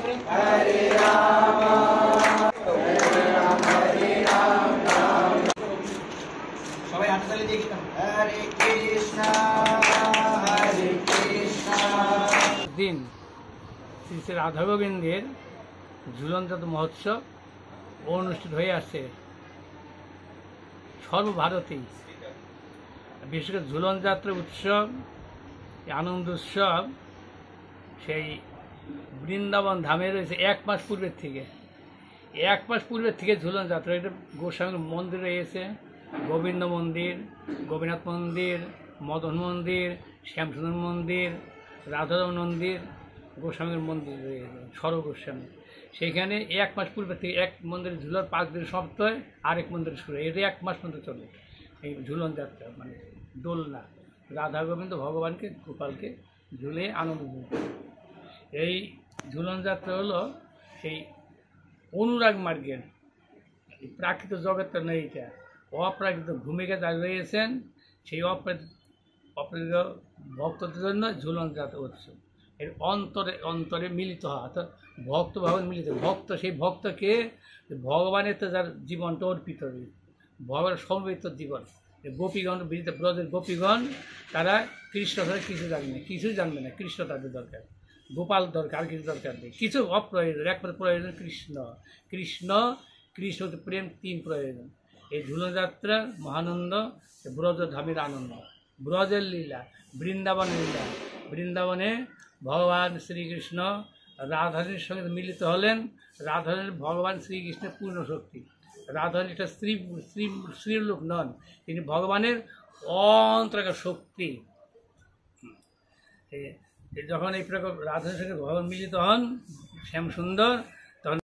हरे राम সবাই হাততালি দিয়ে গীতম হরে কৃষ্ণ দিন শ্রী শ্রী রাধা গোবিন্দের ঝুলনযাত্রা মহোৎসব অনুষ্ঠিত হয়ে আসছে সর্বভারতেই। বিশেষ করে ঝুলনযাত্রা উৎসব, আনন্দ উৎসব সেই বৃন্দাবন ধামে রয়েছে 1 মাস পূর্বের থেকে। 1 মাস পূর্বের থেকে ঝুলনযাত্রা, এটা গোস্বামীর মন্দির রয়েছে, গোবিন্দ মন্দির, গোপীনাথ মন্দির, মদন মন্দির, শ্যামসুন্দর মন্দির, রাধারমণ মন্দির, গোস্বামীর মন্দির রয়েছে সর্বগোস্বামী। সেইখানে 1 মাস পূর্বের থেকে এক মন্দিরে ঝুলার 5 দিন সপ্তাহে আরেক মন্দিরে শুরু, এটা 1 মাস পর্যন্ত চলে এই ঝুলন যাত্রা, মানে দোলনা। রাধা গোবিন্দ ভগবানকে গোপালকে ঝুলে আনন্দ দিতে। এই ঝুলন যাত্রা হলো সেই অনুরাগ মার্গের প্রাকৃত জগৎটা নয়, এটা অপ্রাকৃত ভূমিকা যারা রয়েছেন সেই অপ্রাকৃত ভক্তদের জন্য ঝুলন যাত্রা উৎসব। এর অন্তরে অন্তরে মিলিত হয়, অর্থাৎ ভক্তভাবে মিলিত। ভক্ত সেই ভক্তকে ভগবানের তো যার জীবনটা অর্পিত হবে, ভগবানের সমবেত জীবন। গোপীগণ, ব্রজের গোপীগণ তারা কৃষ্ণ ছাড়া কিছু জানবে না, কিছুই জানবে না। কৃষ্ণ তাদের দরকার, গোপাল দরকার, আর কিছু দরকার নেই। কিছু অপ্রয়োজন, একমাত্র প্রয়োজন কৃষ্ণ। কৃষ্ণ কৃষ্ণ প্রেম, 3 প্রয়োজন। এই ঝুলনযাত্রা মহানন্দ, ব্রজধামের আনন্দ, ব্রজের লীলা, বৃন্দাবনের লীলা। বৃন্দাবনে ভগবান শ্রীকৃষ্ণ রাধারানীর সঙ্গে মিলিত হলেন। রাধারানী ভগবান শ্রীকৃষ্ণের পূর্ণ শক্তি। রাধারানী একটা স্ত্রীর লোক নন, তিনি ভগবানের অন্তরাকার শক্তি। যখন এই প্রকার রাধারানীর সঙ্গে ভগবান মিলিত হন শ্যামসুন্দর,